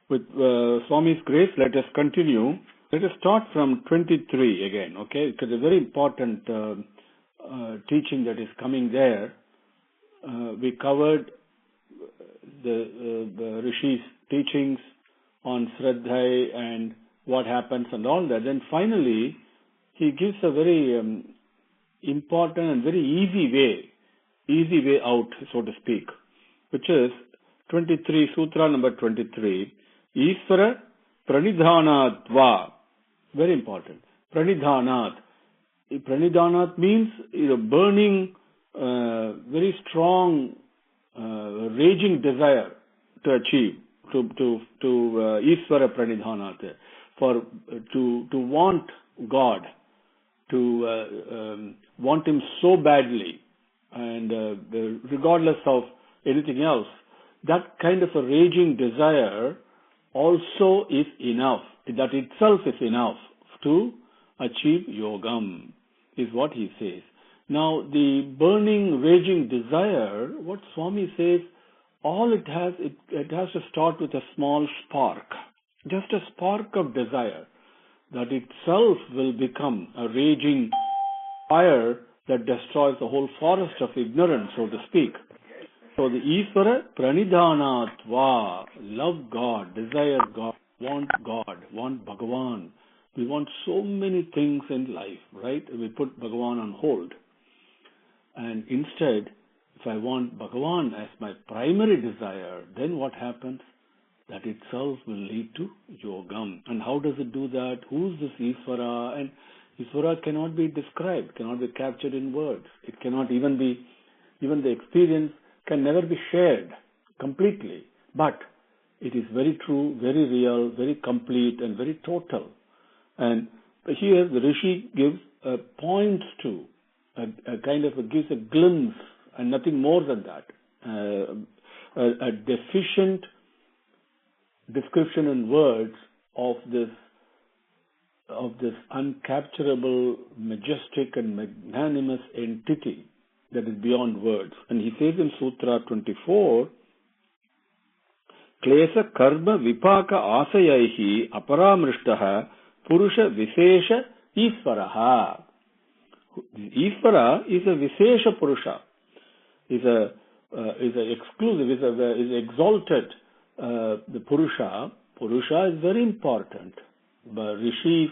With Swami's grace, let us continue. Let us start from 23 again, okay? Because a very important teaching that is coming there. We covered the Rishi's teachings on Shraddha and what happens and all that. Then finally, he gives a very important and very easy way out, so to speak, which is 23, Sutra number 23, Ishvara Pranidhanat Va. Very important. Pranidhanat. Pranidhanat means burning, very strong, raging desire to achieve, to Ishvara Pranidhanat, to want God, to want Him so badly, and regardless of anything else. That kind of a raging desire also is enough. That itself is enough to achieve yogam, is what he says. Now, the burning, raging desire, what Swami says, all it has to start with a small spark. Just a spark of desire. That itself will become a raging fire that destroys the whole forest of ignorance, so to speak. So the Ishvara Pranidhanat Va, love God, desire God, want Bhagavan. We want so many things in life, right? We put Bhagavan on hold. And instead, if I want Bhagavan as my primary desire, then what happens? That itself will lead to yogam. And how does it do that? Who's this Ishvara? And Ishvara cannot be described, cannot be captured in words. It cannot even the experience can never be shared completely. But it is very true, very real, very complete, and very total. And here the Rishi gives points to, gives a glimpse, and nothing more than that. A deficient description in words of this uncapturable, majestic, and magnanimous entity that is beyond words. And he says in Sutra 24, Klesa karma vipaka asayaihi aparamrishtaha purusha visesha Ishvaraha. Ishvara is a visesha purusha, is exclusive, is exalted. The Purusha is very important. But Rishis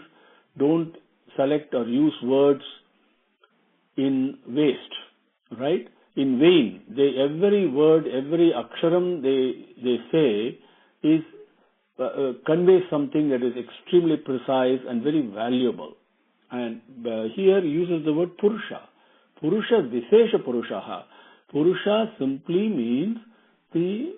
don't select or use words in waste, right? In vain. Every word, every aksharam they say is conveys something that is extremely precise and very valuable. And here he uses the word Purusha. Purusha Visesha Purushaha. Purusha simply means the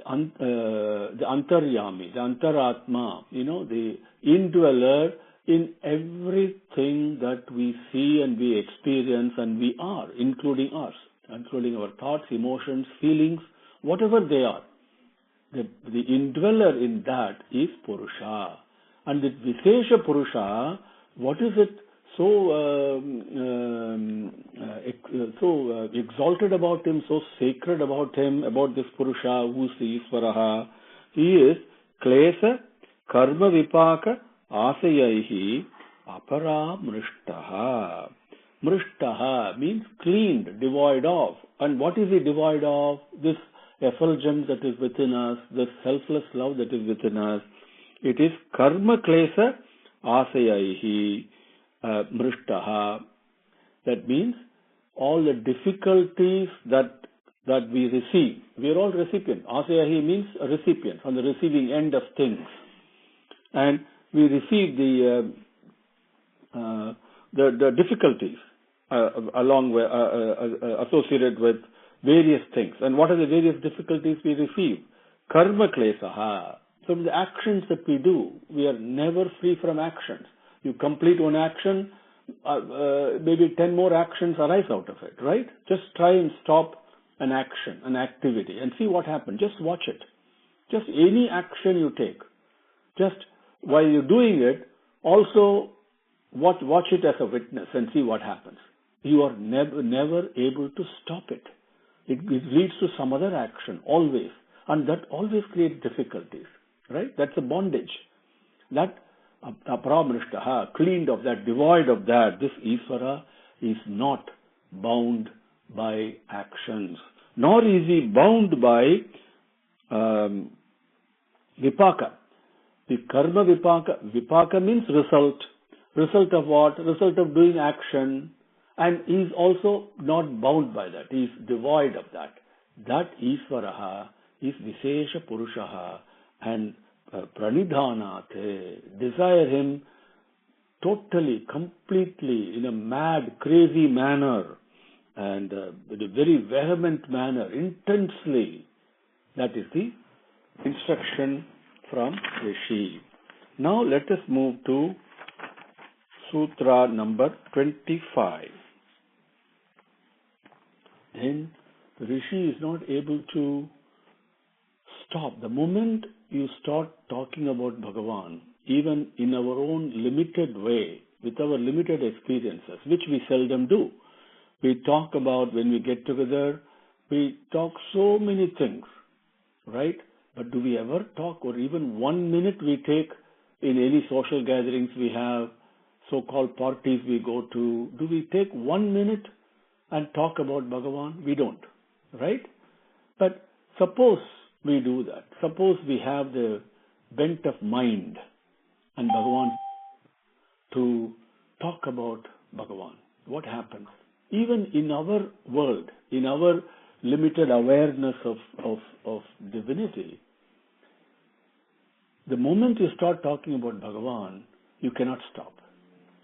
Antaryami, the Antaratma, the indweller in everything that we see and we experience and we are, including us, including our thoughts, emotions, feelings, whatever they are. The indweller in that is Purusha. And the Visesha Purusha, what is it so exalted about him, so sacred about him, about this Purusha, who is Ishvaraha? He is Klesa Karma Vipaka Asayaihi Apara Mrishtaha. Mrishtaha means cleaned, devoid of. And what is he devoid of? This effulgence that is within us, this selfless love that is within us. It is Karma Klesa Asayaihi Mrishtaha. That means all the difficulties that we receive. We are all recipients. Asayahi means a recipient, on the receiving end of things. And we receive the difficulties along with, associated with various things. And what are the various difficulties we receive? Karma klesaha. From the actions that we do, we are never free from actions. You complete one action, maybe 10 more actions arise out of it, right? Just try and stop an action, an activity, and see what happens. Just watch it. Just any action you take. Just while you're doing it, also watch it as a witness and see what happens. You are never able to stop it. It leads to some other action, always. And that always creates difficulties. right? That's a bondage. That apramrishtaha, cleaned of that, devoid of that, this Isvara is not bound by actions, nor is he bound by vipaka. The karma vipaka, vipaka means result. Result of what? Result of doing action. And he is also not bound by that. He is devoid of that. That Isvaraha is Vishesha Purushaha, and Pranidhanate, desire him totally, completely, in a mad, crazy manner, and in a very vehement manner, intensely. That is the instruction from Rishi. Now let us move to Sutra number 25. Then the Rishi is not able to stop. The moment you start talking about Bhagavan, even in our own limited way, with our limited experiences, which we seldom do, we talk about when we get together, we talk so many things, right? But do we ever talk, or even 1 minute we take in any social gatherings we have, so-called parties we go to, do we take 1 minute and talk about Bhagavan? We don't, right? But suppose we do that. Suppose we have the bent of mind and Bhagavan to talk about Bhagavan. What happens? Even in our world, in our limited awareness of divinity, the moment you start talking about Bhagavan, you cannot stop.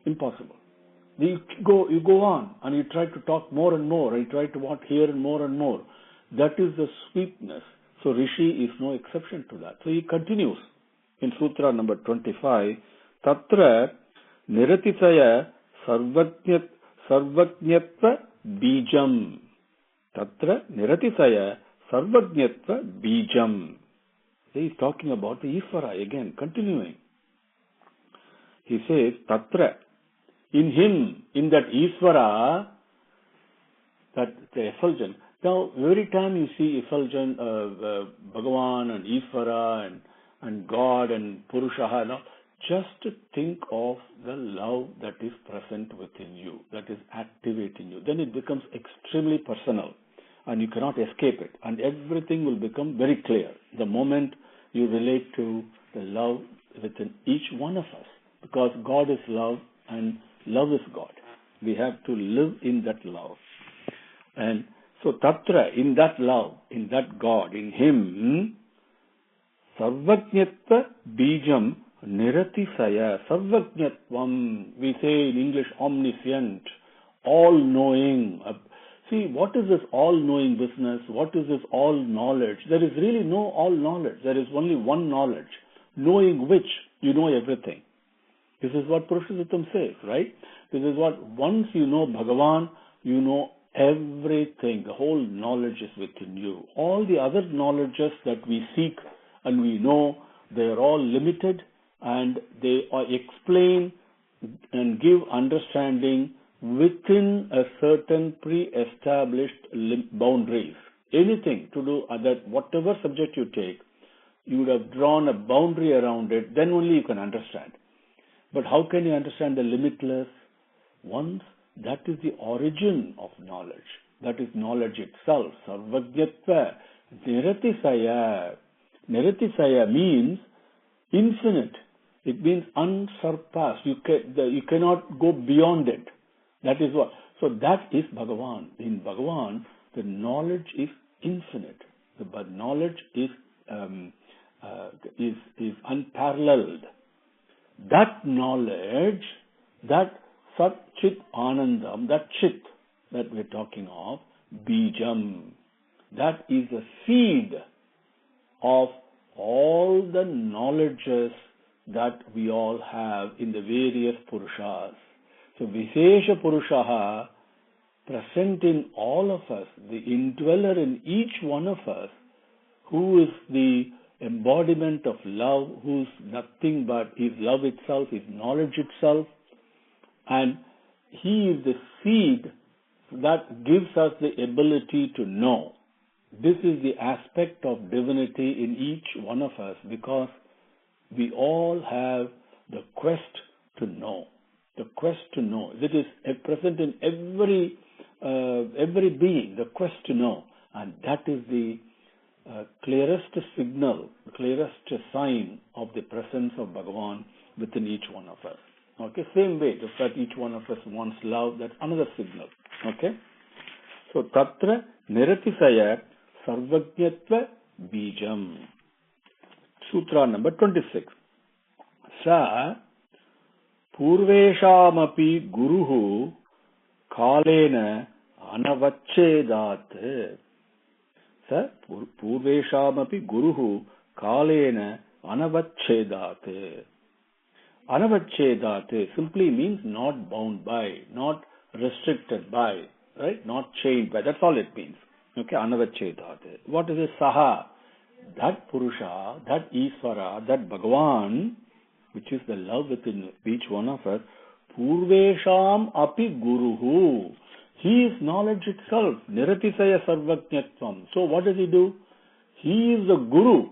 Impossible. You go on and you try to talk more and more, and you try to hear more and more. That is the sweetness. So Rishi is no exception to that. So he continues in Sutra number 25, Tatra Niratisaya Sarvajñatva Bijam. Tatra Niratisaya Sarvajñatva Bijam. He is talking about the Isvara again, continuing. He says, Tatra, in him, in that Isvara, that the effulgence. Now, every time you see effulgence, Bhagavan and Isvara and God and Purushaha, now, just think of the love that is present within you, that is activating you. Then it becomes extremely personal and you cannot escape it. And everything will become very clear the moment you relate to the love within each one of us. Because God is love and love is God. We have to live in that love. And so Tatra, in that love, in that God, in Him, Sarvajñatva Bijam Niratisaya. Sarvajñatvam, we say in English omniscient, all-knowing. See, what is this all-knowing business? What is this all-knowledge? There is really no all-knowledge. There is only one knowledge, knowing which you know everything. This is what Purushottam says, right? This is what, once you know Bhagavan, you know everything. The whole knowledge is within you. All the other knowledges that we seek and we know, they are all limited and they are explain and give understanding within a certain pre-established boundaries. Anything to do that, whatever subject you take, you would have drawn a boundary around it, then only you can understand. But how can you understand the limitless? Once that is the origin of knowledge. That is knowledge itself. Sarvajñatva. Niratisaya. Niratisaya means infinite. It means unsurpassed. You cannot go beyond it. That is what. So that is Bhagavan. In Bhagavan, the knowledge is infinite. The knowledge is unparalleled. That knowledge, that Sat Chit Anandam, that Chit that we're talking of, Bijam, that is the seed of all the knowledges that we all have in the various Purushas. So Vishesha Purushaha, present in all of us, the indweller in each one of us, who is the embodiment of love, who's nothing but is love itself, is knowledge itself, and he is the seed that gives us the ability to know. This is the aspect of divinity in each one of us, because We all have the quest to know. The quest to know. It is present in every being, the quest to know. And that is the clearest signal, the clearest sign of the presence of Bhagavan within each one of us. Okay, same way, just that each one of us wants love, that's another signal. Okay, so Tatra Niratisaya Sarvajnatva Bijam. Sutra number 26. Sa Purveshamapi Guruhu Kalena Anavacchedat. Sa Purveshamapi Guruhu Kalena Anavacchedat. Anavacchedat simply means not bound by, not restricted by, right? Not chained by. That's all it means. Okay, Anavacchedat. What is a Saha? That Purusha, that Isvara, that Bhagavan, which is the love within each one of us, Purvesham api Guruhu. He is knowledge itself. Niratisaya Sarvajnatvam. So what does he do? He is the Guru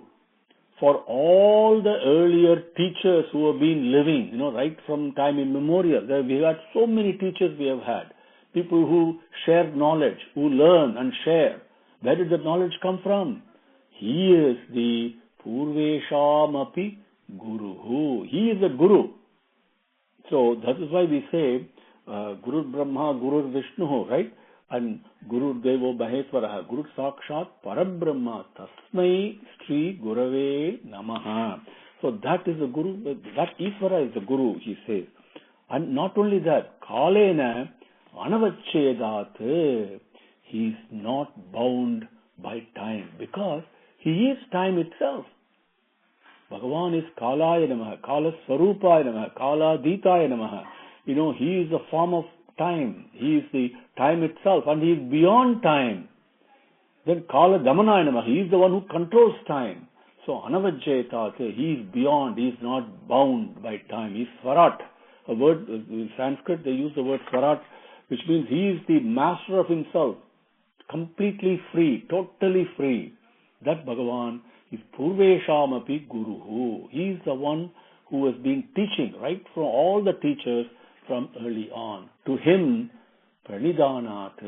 for all the earlier teachers who have been living, right from time immemorial. We have so many teachers we have had. People who share knowledge, who learn and share. Where did the knowledge come from? He is the Purveshamapi Guruhu. He is the Guru. So that is why we say Guru Brahma, Guru Vishnu, right? And Guru Devo Maheswaraha, Guru Sakshat Parabrahma, Tasmai Sri Gurave Namaha. So that is the Guru, that Isvara is the Guru, he says. And not only that, Kalena Anavacchedat, he is not bound by time because he is time itself. Bhagavan is Kalaya Namaha, Kala Swarupaya Namaha, Kala Ditaya Namaha. He is the form of time. He is the time itself and he is beyond time. Then Kala Damanaya Namaha, he is the one who controls time. So Anavajjayata, he is beyond, he is not bound by time. He is Swarat. A word, in Sanskrit they use the word Swarat, which means he is the master of himself. Completely free, totally free. That Bhagavan is Purveshamapi Guruhu. He is the one who has been teaching, right, from all the teachers from early on. To him, Pranidanat,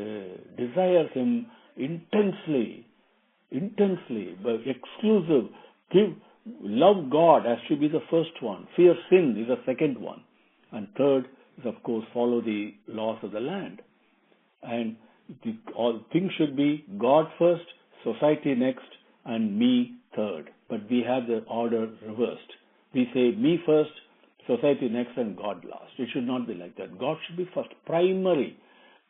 desire him intensely, but exclusive. Love God as should be the first one. Fear sin is the second one. And third is, of course, follow the laws of the land. And all things should be God first, society next, and me third. But we have the order reversed. We say me first, society next, and God last. It should not be like that. God should be first, primary.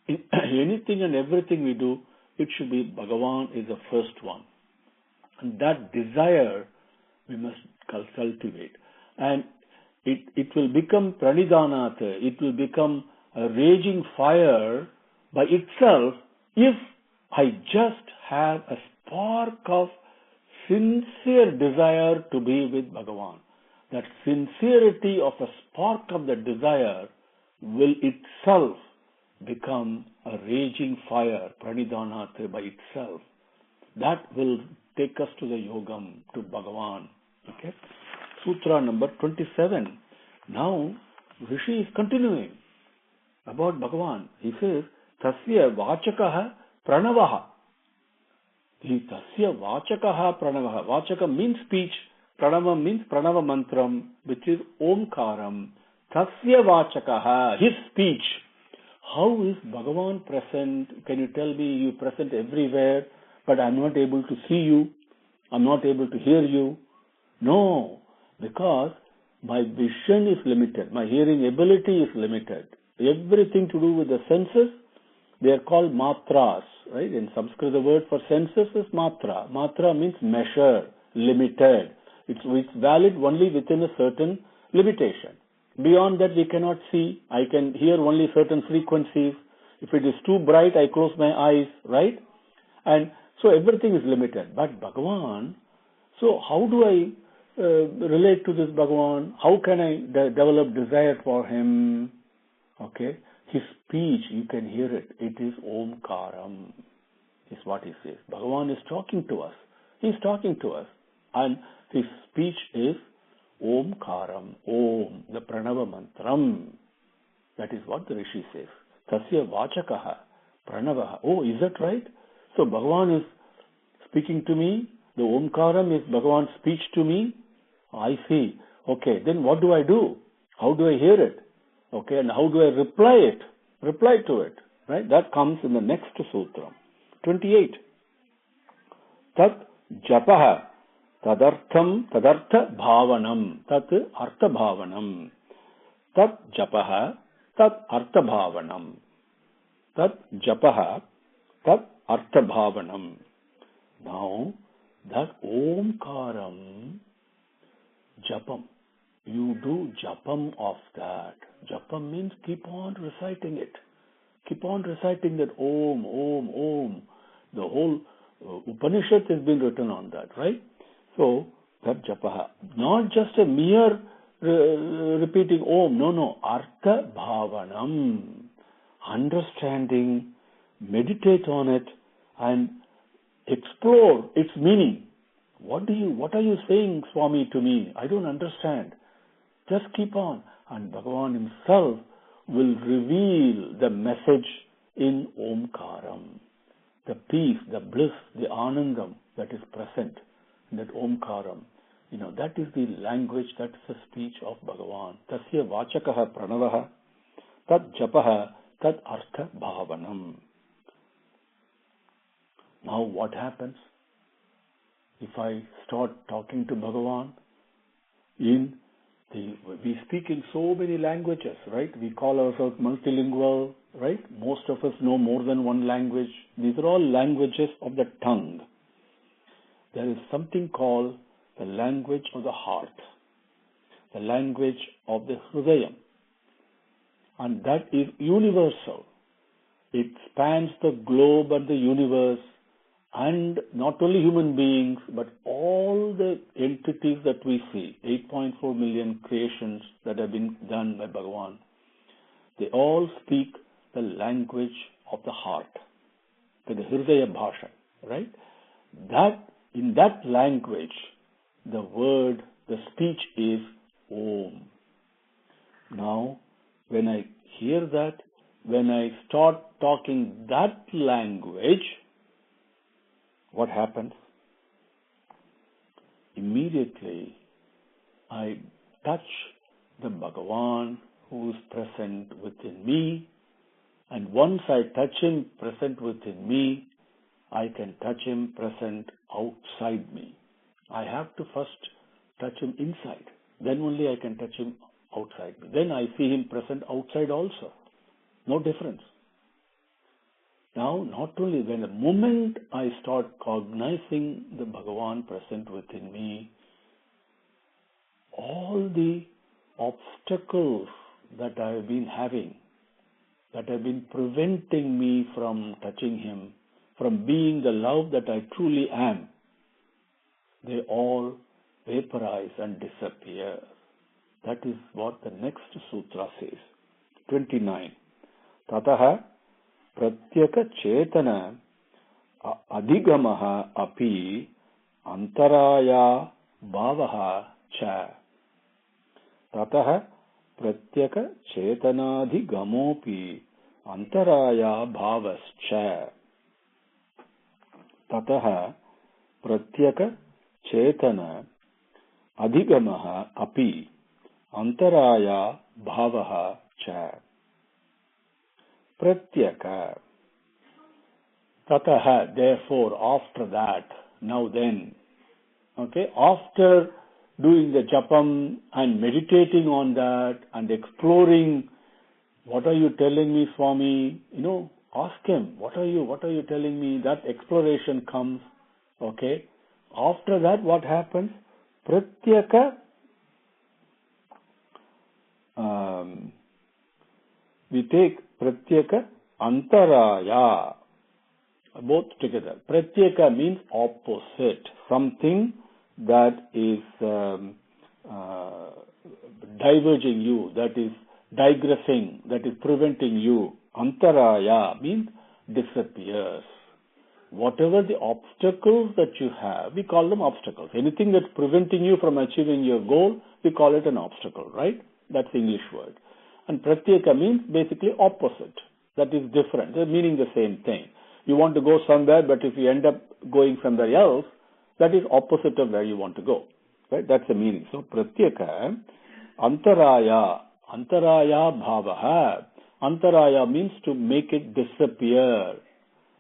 In anything and everything we do, it should be Bhagavan is the first one. And that desire we must cultivate. And it will become Pranidanat, it will become a raging fire by itself if I just have a spark of sincere desire to be with Bhagavan. That sincerity of a spark of the desire will itself become a raging fire, Pranidanat, by itself. That will take us to the yogam, to Bhagavan. Okay? Sutra number 27. Now, Rishi is continuing about Bhagavan. He says, Tasya Vachakaha Pranavaha. Tasya Vachakaha Pranavaha. Vachaka means speech. Pranava means Pranava Mantram, which is Omkaram. Tasya Vachakaha, his speech. How is Bhagavan present? Can you tell me you present everywhere, but I'm not able to see you? I'm not able to hear you? No, because my vision is limited. My hearing ability is limited. Everything to do with the senses, they are called matras, right? In Sanskrit, the word for senses is matra. Matra means measure, limited. It's valid only within a certain limitation. Beyond that, we cannot see. I can hear only certain frequencies. If it is too bright, I close my eyes, right? And so everything is limited. But Bhagavan, so how do I relate to this Bhagavan? How can I develop desire for him? Okay, his speech, you can hear it. It is Omkaram, is what he says. Bhagavan is talking to us. He's talking to us. And his speech is Omkaram, Om, the Pranava Mantram. That is what the Rishi says. Tasya Vachakaha, Pranavaha. Oh, is that right? So Bhagavan is speaking to me. The Omkaram is Bhagavan's speech to me. I see. Okay, then what do I do? How do I hear it? Okay, and how do I reply to it? Right? That comes in the next sutra. 28. Tat japaha tadartha bhavanam. Tat artha bhavanam. Tat japaha tat artha bhavanam. Tat japaha tat artha bhavanam. Now, that Omkaram, japam, you do japam of that. Japam means keep on reciting it. Keep on reciting that Om, Om, Om. The whole Upanishad has been written on that, right? So, that japaha. Not just a mere repeating Om. No. Artha bhavanam. Understanding, meditate on it, and explore its meaning. What are you saying, Swami, to me? I don't understand. Just keep on. And Bhagavan himself will reveal the message in Omkaram. The peace, the bliss, the anandam that is present in that Omkaram. That is the language, that is the speech of Bhagavan. Tasya vachakaha pranavaha, tat japaha, tat artha bhavanam. Now what happens if I start talking to Bhagavan? We speak in so many languages, right? We call ourselves multilingual, right? Most of us know more than one language. These are all languages of the tongue. There is something called the language of the heart, the language of the Hridayam, and that is universal. It spans the globe and the universe, and not only human beings, but all the entities that we see, 8.4 million creations that have been done by Bhagavan, they all speak the language of the heart, the Hridaya Bhasha, right? In that language, the speech is Om. Now, when I hear that, when I start talking that language, what happens? Immediately, I touch the Bhagavan who is present within me, and once I touch him present within me, I can touch him present outside me. I have to first touch him inside. Then only I can touch him outside me. Then I see him present outside also. No difference. Now, not only when the moment I start cognizing the Bhagavan present within me, all the obstacles that I have been having, that have been preventing me from touching him, from being the love that I truly am, they all vaporize and disappear. That is what the next sutra says. 29. Tataha pratyaka chetana adhigamaha api antaraya bhavaha cha. Tataha pratyaka chetanadhigamopi antaraya bhavascha. Tataha pratyaka chetana adhigamaha api antaraya bhavaha cha. Pratyaka. Tataha, therefore, after that, now then, okay, after doing the japam and meditating on that and exploring, what are you telling me, Swami? Ask him, what are you telling me? That exploration comes, okay. After that, what happens? Pratyaka, we take pratyaka antaraya, both together. Pratyaka means opposite, something that is diverging you, that is digressing, that is preventing you. Antaraya means disappears. Whatever the obstacles that you have, we call them obstacles. Anything that's preventing you from achieving your goal, we call it an obstacle, right? That's the English word. And pratyeka means basically opposite. That is different. They're meaning the same thing. You want to go somewhere, but if you end up going somewhere else, that is opposite of where you want to go. Right? That's the meaning. So pratyeka, antaraya bhavaha. Antaraya means to make it disappear.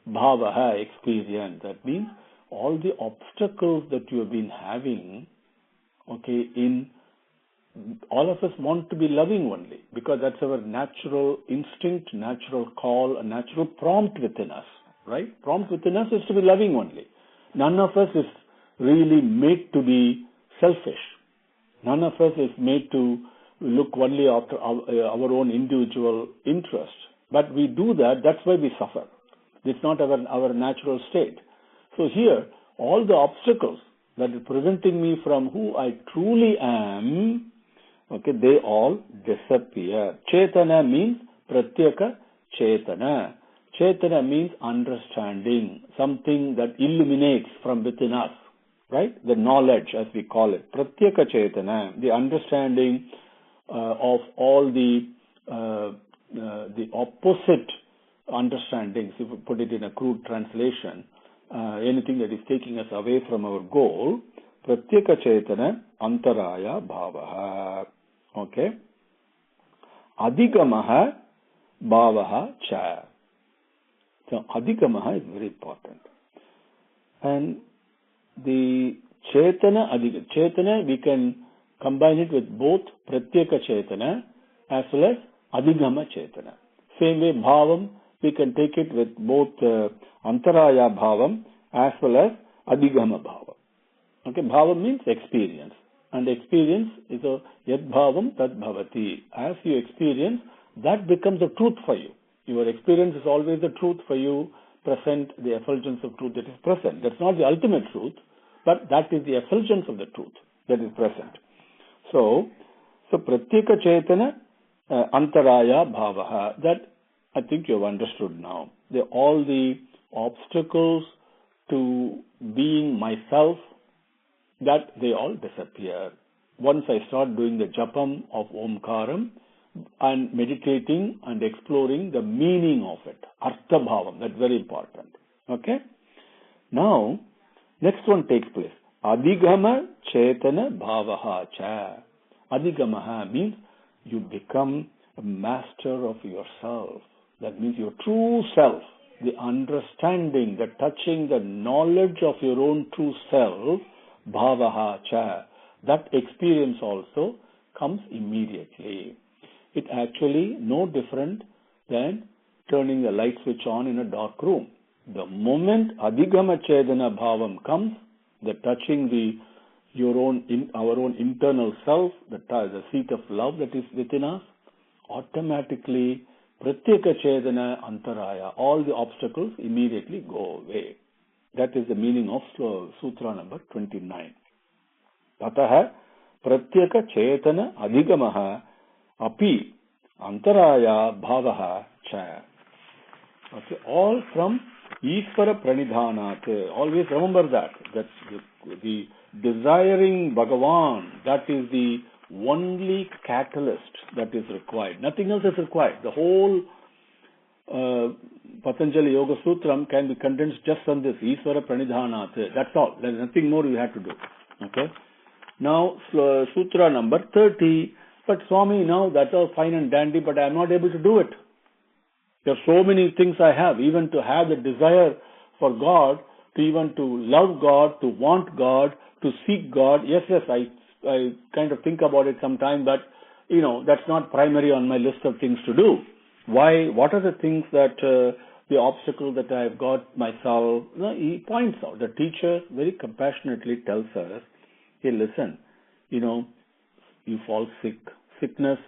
Bhavaha, experience. That means all the obstacles that you have been having, in all of us want to be loving only, because that's our natural instinct, natural call, a natural prompt within us, right? Prompt within us is to be loving only. None of us is really made to be selfish. None of us is made to look only after our own individual interest. But we do that, that's why we suffer. It's not our natural state. So here, all the obstacles that are preventing me from who I truly am, they all disappear. Chetana means pratyeka chetana. Chetana means understanding, something that illuminates from within us, right? The knowledge, as we call it. Pratyeka chetana, the understanding of all the opposite understandings, if we put it in a crude translation, anything that is taking us away from our goal. Pratyeka chetana antaraya bhavaha. Okay. Adhigamaha bhavaha cha. So adhigamaha is very important. And the chetana, we can combine it with both pratyeka chetana as well as adhigama chetana. Same way bhavam, we can take it with both antaraya bhavam as well as adhigama bhavam. Okay, bhavam means experience. And experience is a yad bhavam tad bhavati. As you experience, that becomes the truth for you. Your experience is always the truth for you, present, the effulgence of truth that is present. That's not the ultimate truth, but that is the effulgence of the truth that is present. So pratyeka chetana antaraya bhavaha, that I think you have understood now. All the obstacles to being myself, that they all disappear. Once I start doing the japam of Omkaram and meditating and exploring the meaning of it, Artha Bhavam, that's very important. Okay? Now, next one takes place. Adhigama Chetana Bhavaha Cha. Adhigamaha means you become a master of yourself. That means your true self, the understanding, the touching, the knowledge of your own true self, Bhavaha Cha. That experience also comes immediately. It actually no different than turning the light switch on in a dark room. The moment Adhigama Chedana Bhavam comes, the touching our own internal self, the seat of love that is within us, automatically Pratyeka Chedana Antaraya, all the obstacles immediately go away. That is the meaning of Sutra number 29. Tataha Pratyeka Chetana Adhigamaha Api Antaraya Bhavaha Cha. Okay, all from Ishvara Pranidhanat. Always remember that. That's the desiring Bhagavan. That is the only catalyst that is required. Nothing else is required. The whole Patanjali Yoga Sutram can be condensed just on this Ishvara Pranidhanat. That's all. There's nothing more you have to do. Okay. Now Sutra number 30. But Swami, now that's all fine and dandy, but I'm not able to do it. There are so many things I have, even to have the desire for God, to even to love God, to want God, to seek God. Yes, I kind of think about it sometime, but that's not primary on my list of things to do. Why? What are the things that the obstacle that I have got myself? He points out. The teacher very compassionately tells us, hey, listen, you fall sick. Sickness,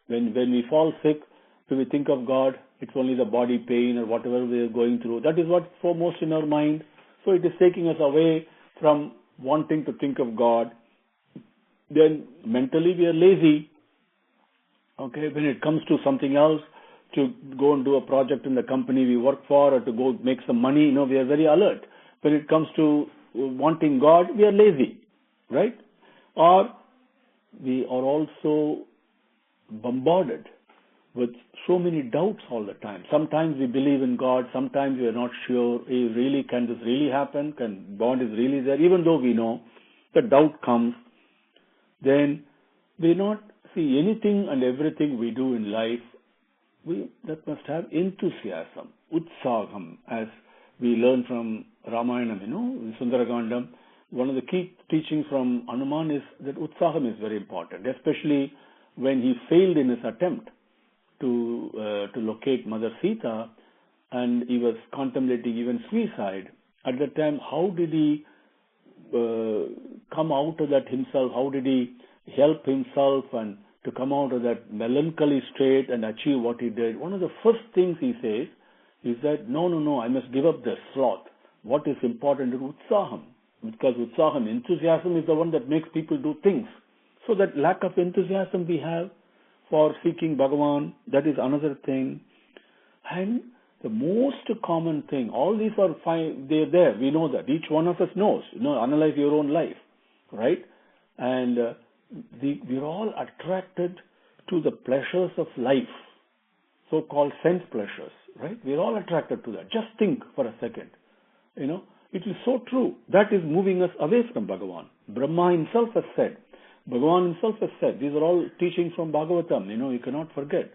when we fall sick, do we think of God? It's only the body pain or whatever we are going through. That is what's foremost in our mind. So it is taking us away from wanting to think of God. Then mentally we are lazy. Okay, when it comes to something else, to go and do a project in the company we work for, or to go make some money, we are very alert. When it comes to wanting God, we are lazy, right? Or we are also bombarded with so many doubts all the time. Sometimes we believe in God, sometimes we are not sure, can this really happen? Can God is really there? Even though we know, the doubt comes, then we not see anything and everything we do in life, that must have enthusiasm, utsaham, as we learn from Ramayana, Sundara. One of the key teachings from Hanuman is that utsaham is very important, especially when he failed in his attempt to locate Mother Sita, and he was contemplating even suicide. At that time, how did he come out of that himself? How did he help himself and to come out of that melancholy state and achieve what he did? One of the first things he says is that, no, I must give up the sloth. What is important is utsaham. Because utsaham, enthusiasm, is the one that makes people do things. So that lack of enthusiasm we have for seeking Bhagavan, that is another thing. And the most common thing, all these are fine, they're there, we know that. Each one of us knows. Analyze your own life, right? And we're all attracted to the pleasures of life, so-called sense pleasures, right? We're all attracted to that. Just think for a second. It is so true. That is moving us away from Bhagavan. Brahma himself has said, Bhagavan himself has said, these are all teachings from Bhagavatam, you cannot forget.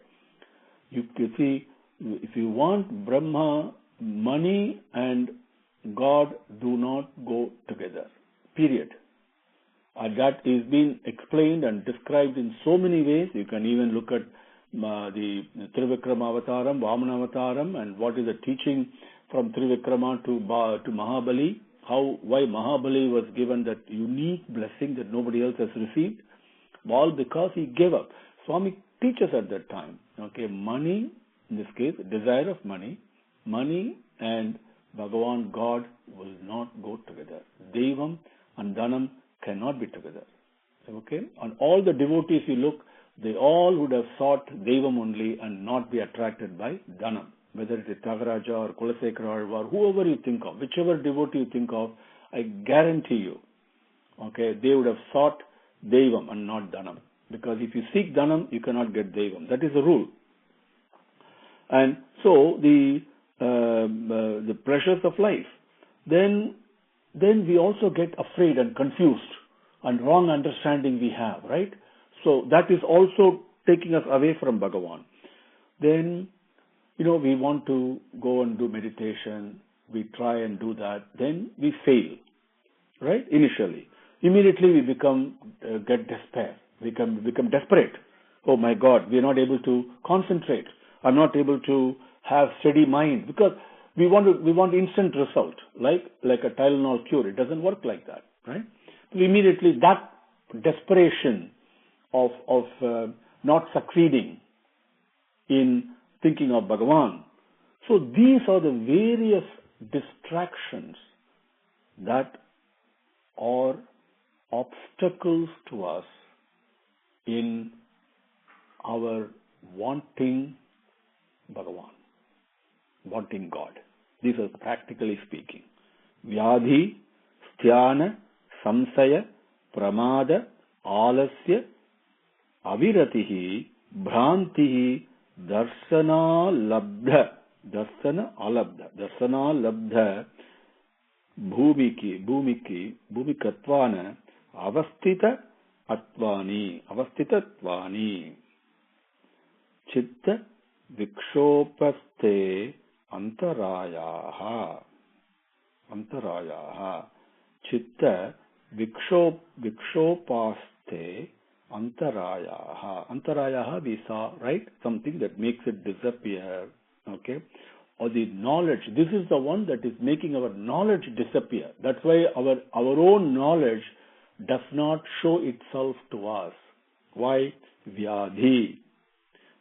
You see, if you want Brahma, money and God do not go together. Period. That is being explained and described in so many ways. You can even look at the Trivikrama Avataram, Vamana Avataram, and what is the teaching from Trivikrama to Mahabali. Why Mahabali was given that unique blessing that nobody else has received. All because he gave up. Swami teaches at that time. Money, in this case, desire of money and Bhagavan, God, will not go together. Devam and Dhanam cannot be together. On all the devotees you look, they all would have sought Devam only and not be attracted by Dhanam. Whether it is Tyagaraja or Kulasekara or whoever you think of, whichever devotee you think of, I guarantee you, they would have sought Devam and not Dhanam. Because if you seek Dhanam, you cannot get Devam. That is the rule. And so the pressures of life. Then we also get afraid and confused and wrong understanding we have, right? So that is also taking us away from Bhagavan. Then, we want to go and do meditation. We try and do that. Then we fail, right? Initially. Immediately we get despair. We become desperate. Oh my God, we are not able to concentrate. I'm not able to have steady mind because we want instant result, like a Tylenol cure. It doesn't work like that, right? So immediately that desperation of not succeeding in thinking of Bhagavan. So these are the various distractions that are obstacles to us in our wanting Bhagavan, wanting God. These are practically speaking. Vyadhi, Sthana, Samsaya, Pramada, Alasya, Aviratihi, Bhrantihi, Darsana Labdha, Bhumikatvana, Avasthitattvani, Chitta Vikshopaste Antarayaha, Chitta Vikshopaste Antarayaha, we saw, right? Something that makes it disappear, or the knowledge. This is the one that is making our knowledge disappear. That's why our own knowledge does not show itself to us. Why? Vyadhi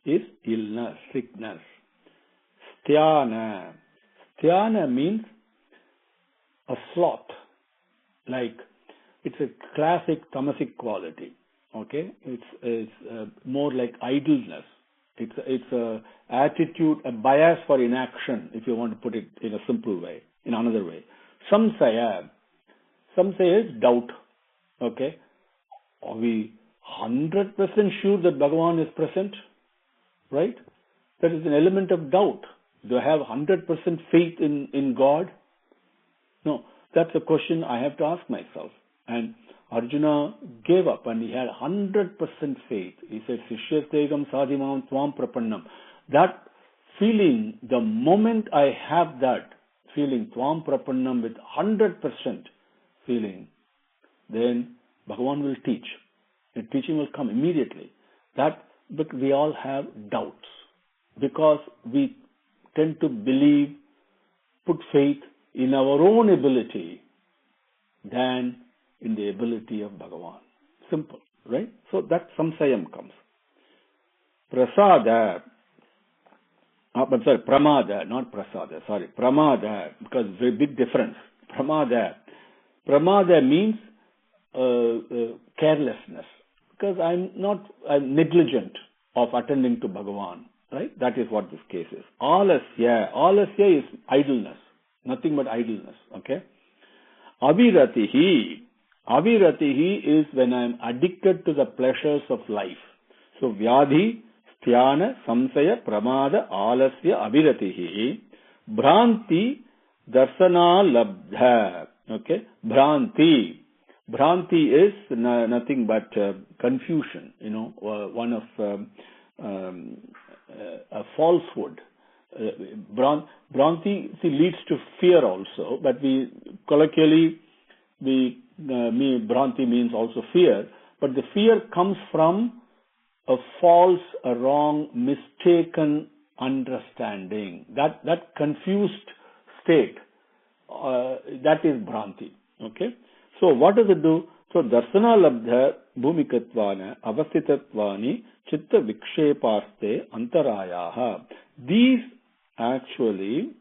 is illness, sickness. Sthana. Sthana means a sloth. Like, it's a classic tamasic quality. It's more like idleness. It's a attitude, a bias for inaction, if you want to put it in a simple way, in another way. Samsaya is doubt. 100% sure that Bhagavan is present, right? There is an element of doubt. Do I have 100% faith in God? No, that's a question I have to ask myself. And Arjuna gave up and he had 100% faith. He said, Sishyastegam sadhimam tvam prapannam. That feeling, the moment I have that feeling, tvam prapannam, with 100% feeling, then Bhagavan will teach. The teaching will come immediately. But we all have doubts because we tend to believe, put faith in our own ability than in the ability of Bhagavan. Simple, right? So that samsayam comes. Prasada, pramada, not prasada, pramada, because very big difference. Pramada means carelessness, because I'm negligent of attending to Bhagavan, right? That is what this case is. Alasya is idleness, nothing but idleness, okay? Aviratihi is when I'm addicted to the pleasures of life. So Vyadhi, Sthana, Samsaya, Pramada, Alasya, Aviratihi, Bhranti, Darsana, Labdha. Okay? Bhranti is nothing but confusion, one of a falsehood. Bhranti leads to fear also, but colloquially Bhranti means also fear, but the fear comes from a false, a wrong, mistaken understanding. That confused state, that is Bhranti. Okay? So what does it do? So Darsana Labdha Bhumikatvana Avastitatvani Chitta Vikshepaste Antarayaha. These actually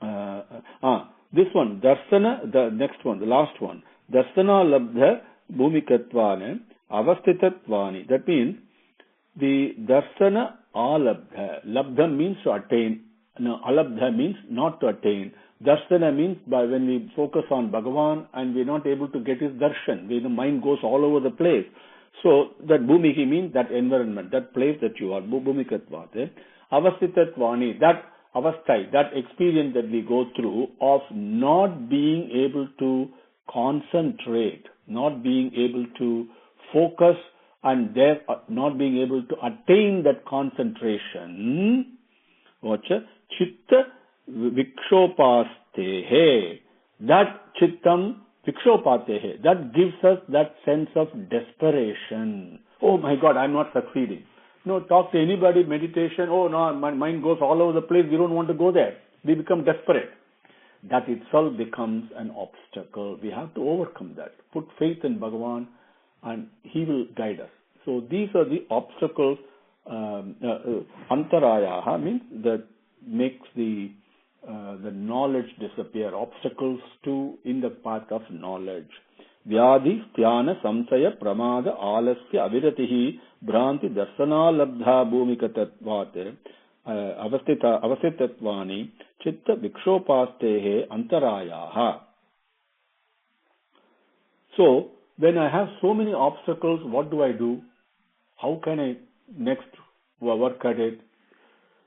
this one, Darsana, the next one, the last one. Darsana Labdha Bhumikatvana Avastitatvani. That means the Darsana Alabdha. Labdha means to attain. No, Alabdha means not to attain. Darshana means by when we focus on Bhagavan and we're not able to get his darshan, the mind goes all over the place. So that bhumiki means that environment, that place that you are, bhumikatvate. Avastitatvani, that avasthai, that experience that we go through of not being able to concentrate, not being able to focus, and not being able to attain that concentration. Chitta Vikshopastehe. That chittam Vikshopatehe. That gives us that sense of desperation. Oh my God, I'm not succeeding. No, talk to anybody, meditation. Oh no, my mind goes all over the place. We don't want to go there. We become desperate. That itself becomes an obstacle. We have to overcome that. Put faith in Bhagavan and he will guide us. So these are the obstacles. Antarayaha means that makes the knowledge disappear, obstacles in the path of knowledge. Vyadhi, Sthana, Samsaya, Pramada, Alasya, Aviratihi, Bhranti, Darsana, Labdha, Bhumikatatvat, Avastitatvani, Chitta, Vikshopastehe, Antarayaha. So, when I have so many obstacles, what do I do? How can I next work at it?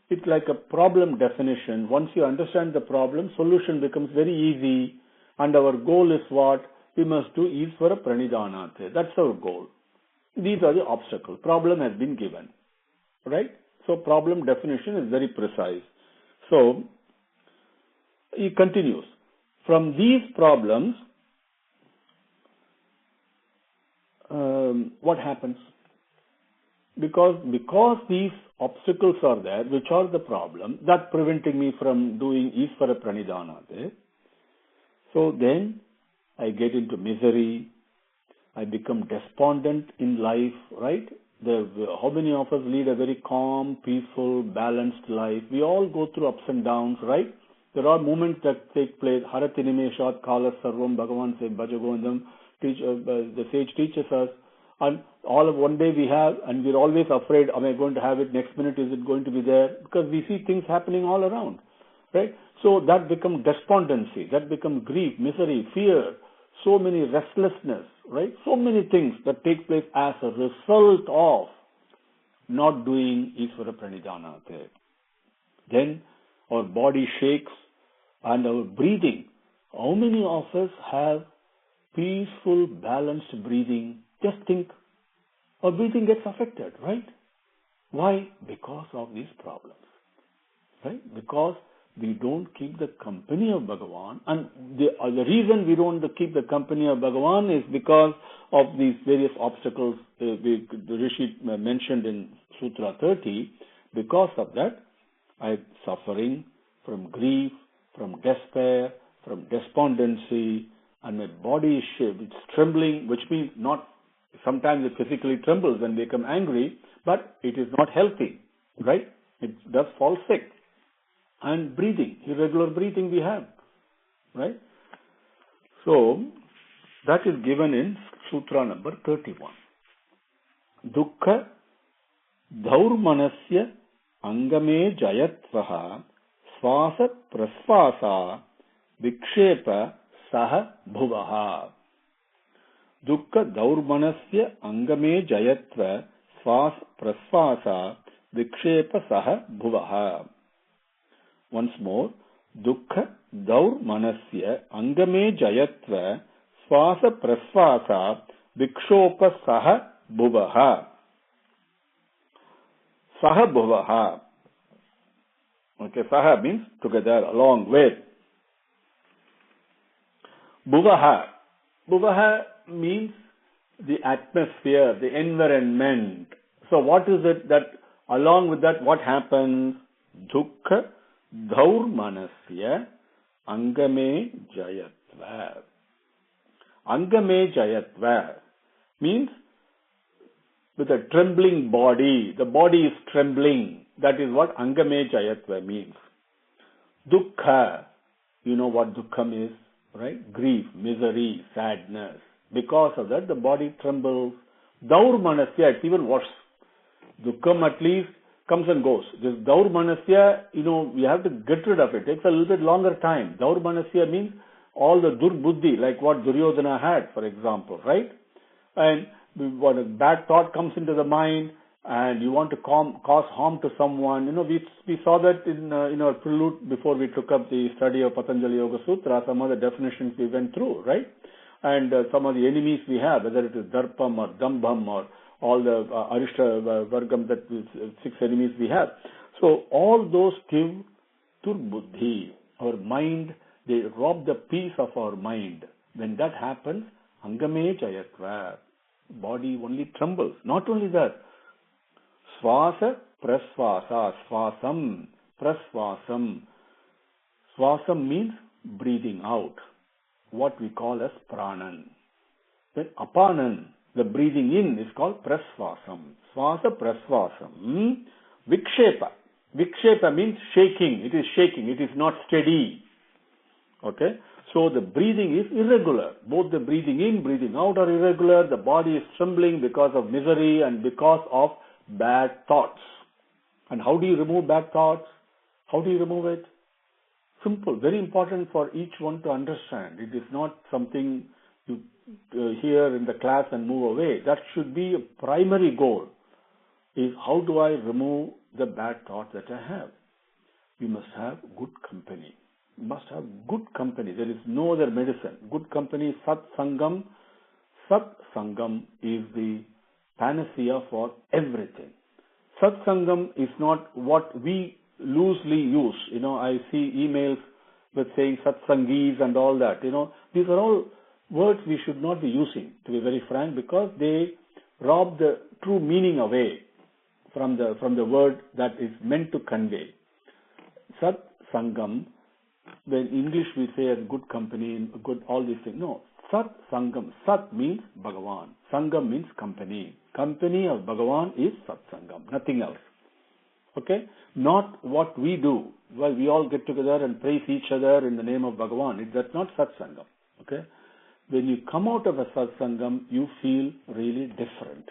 It's like a problem definition. Once you understand the problem, solution becomes very easy. And our goal is what? We must do Isvara Pranidhanate. That's our goal. These are the obstacles. Problem has been given. Right? So problem definition is very precise. So, he continues. From these problems, what happens? Because these obstacles are there, which are the problem, that preventing me from doing Isvara Pranidhanate. So then I get into misery, I become despondent in life, right? How many of us lead a very calm, peaceful, balanced life? We all go through ups and downs, right? There are moments that take place. Harati Nimeshat Kala Sarvam, Bhagavan said, Bhajagovindam, the sage teaches us. And all of one day we have, and we're always afraid, am I going to have it? Next minute, is it going to be there? Because we see things happening all around, right? So that becomes despondency, that becomes grief, misery, fear. so many restlessness, right? So many things that take place as a result of not doing Isvara Pranidhana there. Then our body shakes and our breathing. How many of us have peaceful, balanced breathing? Just think, our breathing gets affected, right? Why? Because of these problems, right? Because we don't keep the company of Bhagavan, and the reason we don't keep the company of Bhagavan is because of these various obstacles the Rishi mentioned in Sutra 30. Because of that, I'm suffering from grief, from despair, from despondency, and my body is it's trembling, which means not, sometimes it physically trembles when they become angry, but it is not healthy, right? It does fall sick. And breathing, irregular breathing we have, right? So, that is given in Sutra number 31. Dukkha dhaurmanasya angame jayatvaha swasa prasvasa vikshepa saha bhuvaha. Dukkha dhaurmanasya angame jayatva swasa prasvasa vikshepa saha bhuvaha. Once more, dukkha daur manasya angame jayatva swasa prasvasa vikshopa saha bhuvaha. Saha bhuvaha. Okay, saha means together, along with. Bhuvaha. Bhuvaha means the atmosphere, the environment. So what is it that, along with that, what happens? Dukkha dhaurmanasya angame jayatva. Angame jayatva means with a trembling body. The body is trembling. That is what angame jayatva means. Dukkha, you know what dukkha is, right? Grief, misery, sadness. Because of that, the body trembles. Dhaurmanasya, it's even worse. Dukkham at least comes and goes. This Dhaurmanasya, we have to get rid of it. It takes a little bit longer time. Dhaurmanasya means all the durbuddhi, like what Duryodhana had, for example, right? And when a bad thought comes into the mind and you want to cause harm to someone, we saw that in our prelude before we took up the study of Patanjali Yoga Sutra, some of the definitions we went through, right? And some of the enemies we have, whether it is Darpam or Dambham or all the Arishta Vargam, that 6 enemies we have. So all those give turbuddhi, our mind, they rob the peace of our mind. When that happens, angame jayatva, body only trembles. Not only that, swasa prasvasa, swasam, prasvasam. Swasam means breathing out, what we call as pranan. Then apanan, the breathing in, is called prasvasam. Swasa prasvasam. Vikshepa. Vikshepa means shaking. It is shaking. It is not steady. Okay? So the breathing is irregular. Both the breathing in, breathing out are irregular. The body is trembling because of misery and because of bad thoughts. And how do you remove bad thoughts? How do you remove it? Simple. Very important for each one to understand. It is not something you hear in the class and move away. That should be a primary goal. Is how do I remove the bad thoughts that I have? You must have good company. You must have good company. There is no other medicine. Good company, Sat Sangam. Sat Sangam is the panacea for everything. Sat Sangam is not what we loosely use. I see emails with saying Satsangis and all that. These are all words we should not be using, to be very frank, because they rob the true meaning away from the word that is meant to convey. Sat Sangam, when English we say as good company, good all these things. No, Sat Sangam. Sat means Bhagavan. Sangam means company. Company of Bhagavan is Sat Sangam, nothing else. Okay? Not what we do. Well, we all get together and praise each other in the name of Bhagavan. That's not Sat Sangam. Okay? When you come out of a Satsangam, you feel really different.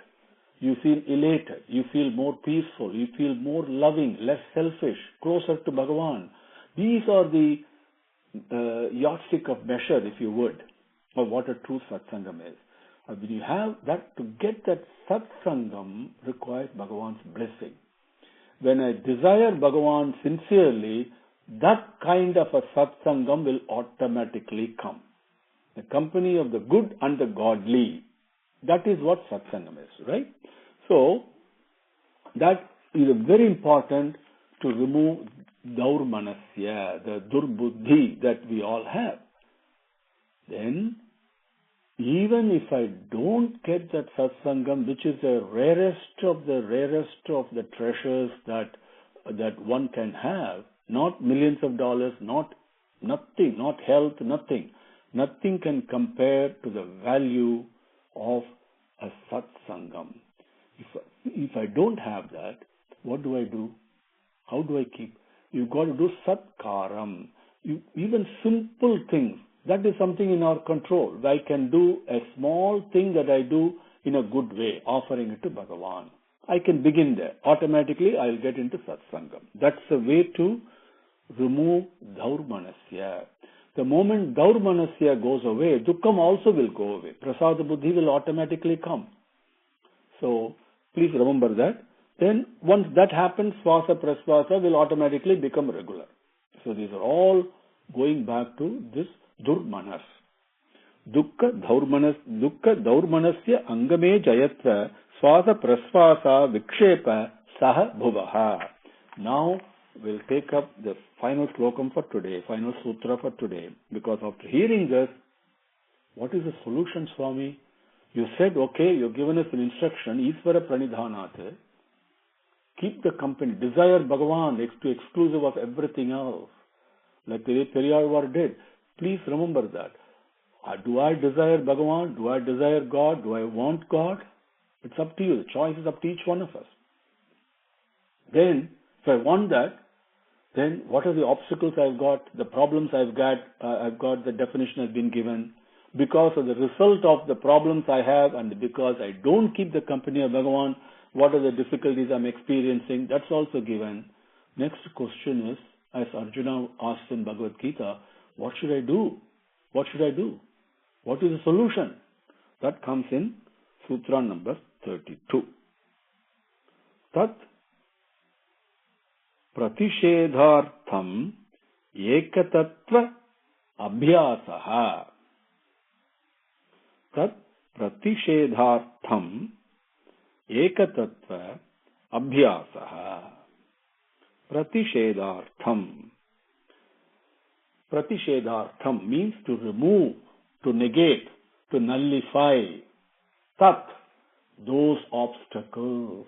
You feel elated. You feel more peaceful. You feel more loving, less selfish, closer to Bhagavan. These are the yardstick of measure, if you would. or what a true satsangam is. When you have that, to get that satsangam requires Bhagavan's blessing. When I desire Bhagavan sincerely, that kind of a satsangam will automatically come. The company of the good and the godly. That is what satsangam is, right? So, that is very important to remove daurmanasya, the durbuddhi that we all have. Then, even if I don't get that satsangam, which is the rarest of the treasures that one can have, not millions of dollars, nothing, not health, nothing. Nothing can compare to the value of a satsangam. If I don't have that, what do I do? How do I keep? You've got to do satkaram. Even simple things. That is something in our control. I can do a small thing that I do in a good way, offering it to Bhagavan. I can begin there. Automatically, I'll get into satsangam. That's the way to remove daurmanasya. The moment daurmanasya goes away, dukkham also will go away. Prasada buddhi will automatically come. So, please remember that. Then, once that happens, svasa prasvasa will automatically become regular. So, these are all going back to this durmanas. Dukkha daurmanasya angame jayatva svasa prasvasa vikshepa saha bhuvaha. Now, we'll take up the final slokam for today, final sutra for today. Because after hearing this, what is the solution, Swami? You said, okay, you've given us an instruction, Isvara Pranidhanate. Keep the company, desire Bhagavan to exclusive of everything else. Like the Periyar did. Please remember that. Do I desire Bhagavan? Do I desire God? Do I want God? It's up to you. The choice is up to each one of us. Then, if I want that, then what are the obstacles I've got, the problems I've got, the definition has been given. Because of the result of the problems I have and because I don't keep the company of Bhagavan, what are the difficulties I'm experiencing? That's also given. Next question is, as Arjuna asked in Bhagavad Gita, what should I do? What should I do? What is the solution? That comes in Sutra number 32. Tat pratishedhartham ekatattva abhyasaha. Tat pratishedhartham ekatattva abhyasaha. Pratishedhartham. Pratishedhartham means to remove, to negate, to nullify. Tat, those obstacles.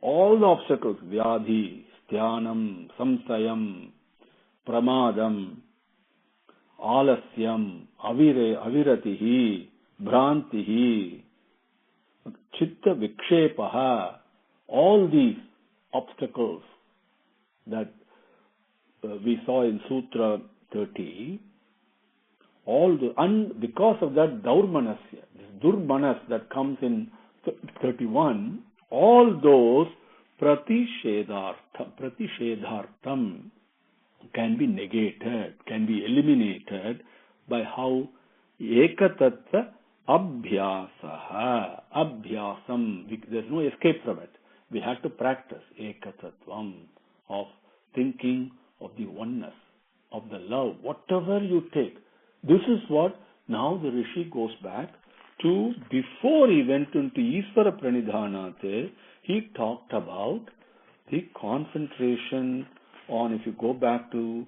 All the obstacles, vyadhi, styanam, samsayam, pramadam, alasyam, aviratihi, bhrantihi, chitta vikshepaha, all these obstacles that we saw in Sutra 30, and because of that daurmanasya, this durmanas that comes in 31, all those pratishedhartham can be negated, can be eliminated by how ekatattva abhyasaha. Abhyasam, there's no escape from it. We have to practice ekatattvam of thinking of the oneness, of the love, whatever you take. This is what now the Rishi goes back to. Before he went into Isvara Pranidhanate, he talked about the concentration on, if you go back to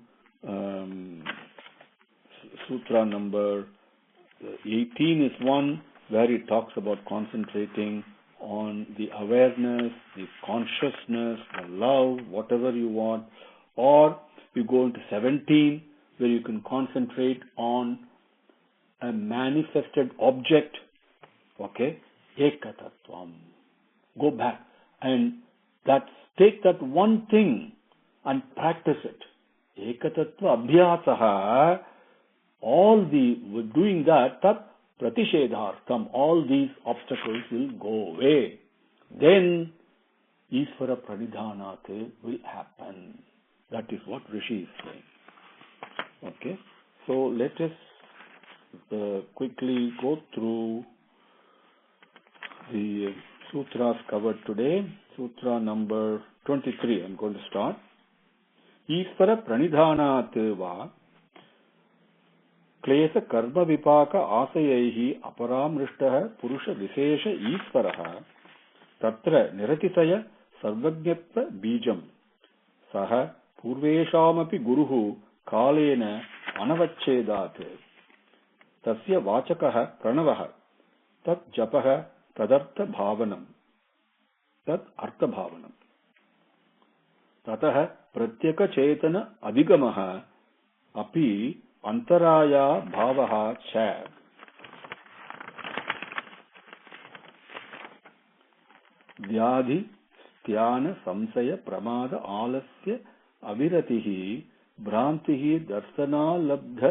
Sutra number 18 is one where he talks about concentrating on the awareness, the consciousness, the love, whatever you want. Or you go into 17 where you can concentrate on a manifested object. Okay? Ekatattvam. Go back and take that one thing and practice it. Ekatattva abhyasaha. With doing that, tat pratishedhartham, all these obstacles will go away. Then Isvara Pranidhanate will happen. That is what Rishi is saying. Okay? So let us quickly go through the sutras covered today. Sutra number 23. I'm going to start. Ishvara pranidhanat va klesa karma vipaka asayaihi aparamrishtah purusha visesha ishvarah tatra niratisaya sarvajnatva bijam saha purveshamapi guruhu kalena anavacchedat tasya vachakah pranavah tat japah tadartha bhavanam tat artha bhavanam tatah pratyaka chetana adhigamah api antaraya bhavaha cha vyadhi sthana samsaya pramada alasya aviratihi bhrantihi darsana labdha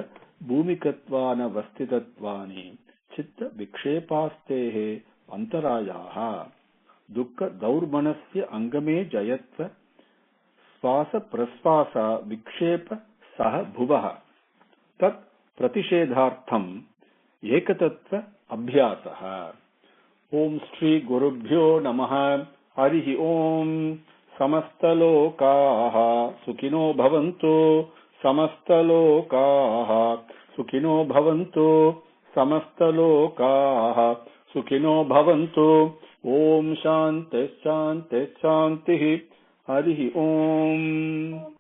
bhumikatvana vastitatvani chitta vikshepastehe antarayaha dukkha daurmanasya angame jayatva swasa prasvasa vikshepa sah bhuvah tat pratishedhartham ekatatva abhyasah. Om Shri Gurubhyo Namaha. Harihi Om. Samastalokaha Sukhino Bhavantu. Samastalokaha Sukhino Bhavantu. Samastalokaha Sukhino Bhavantu. Om Shanti Shanti Shanti. Harihi Om.